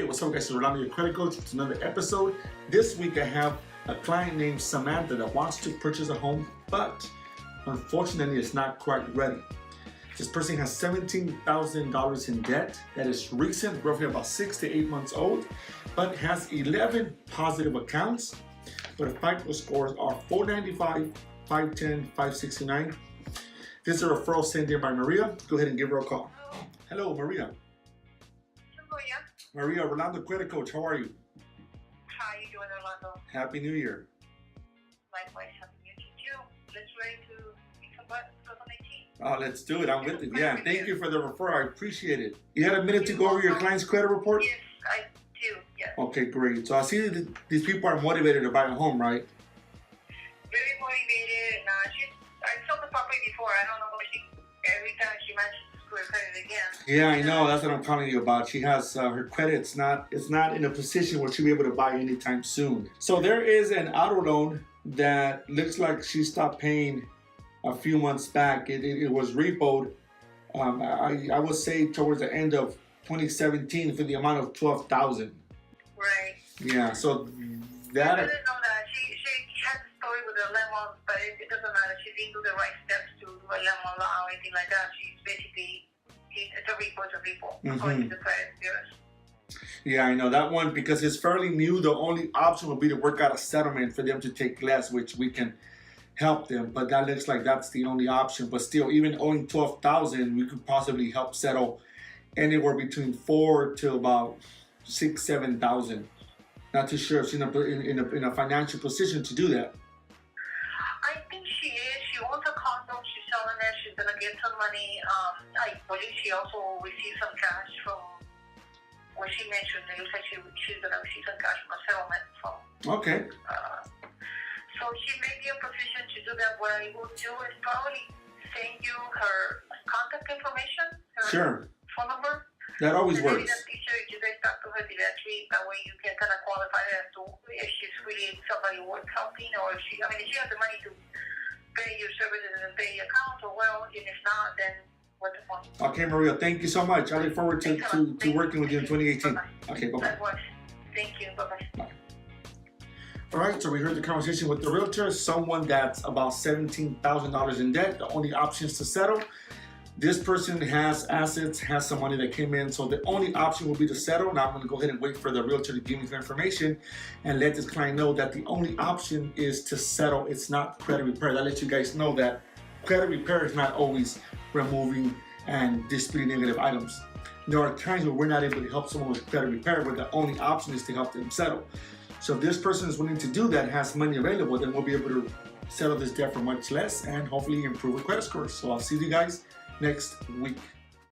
what's up guys, it's Rolando, your credit coach. It's another episode. This week I have a client named Samantha that wants to purchase a home, but unfortunately it's not quite ready. This person has $17,000 in debt that is recent, roughly about 6 to 8 months old, but has 11 positive accounts, but FICO scores are 495, 510, 569. This is a referral sent in by Maria. Go ahead and give her a call. Hello, Maria. Maria, Rolando, credit coach. How are you? How are you doing, Orlando? Happy New Year. Likewise, Happy New Year to you. Let's ready to become 2018. Oh, let's do it. I'm with it. Yeah, thank you for the referral. I appreciate it. You had a minute to go over your client's credit report? Yes, I do. Yes. Okay, great. So I see that these people are motivated to buy a home, right? Very motivated. I sold the property before. I don't know what every time she mentions her credit again. Yeah, I know. That's what I'm calling you about. She has her credit's not in a position where she'll be able to buy anytime soon. So there is an auto loan that looks like she stopped paying a few months back. It was repoed. I would say towards the end of 2017 for the amount of $12,000. Right. Yeah. So that. I didn't know that. She had a story with a lemon, but it doesn't matter. She didn't do the right steps to do a lemon law or anything like that. She's basically. It's a repo, according to the credit bureaus. Yeah, I know that one because it's fairly new. The only option would be to work out a settlement for them to take less, which we can help them. But that looks like that's the only option. But still, even owing $12,000, we could possibly help settle anywhere between $4,000 to about $6,000, $7,000. Not too sure if she's in a financial position to do that. I think she is. She owns a condo. She's selling it. She's gonna get some money. I believe she also received some cash from what she mentioned. It looks like she's gonna receive some cash from a settlement. Okay. So she may be in position to do that. What I will do is probably send you her contact information. Her phone number. That always works. Maybe in the future, you guys talk to her directly. That way you can kind of qualify as to if she's really somebody worth helping, or if she has the money to pay your services and pay your account, or well, and if not, then what the point? Okay, Maria, thank you so much. I look forward to working with you in 2018. Bye-bye. Okay, bye-bye. Thank you. Bye-bye. Bye. All right, so we heard the conversation with the realtor, someone that's about $17,000 in debt. The only options to settle. This person has assets, has some money that came in, so the only option will be to settle. Now I'm going to go ahead and wait for the realtor to give me the information and let this client know that the only option is to settle. It's not credit repair. That lets you guys know that credit repair is not always removing and disputing negative items. There are times where we're not able to help someone with credit repair, but the only option is to help them settle. So if this person is willing to do that, has money available, then we'll be able to settle this debt for much less and hopefully improve the credit score. So I'll see you guys next week.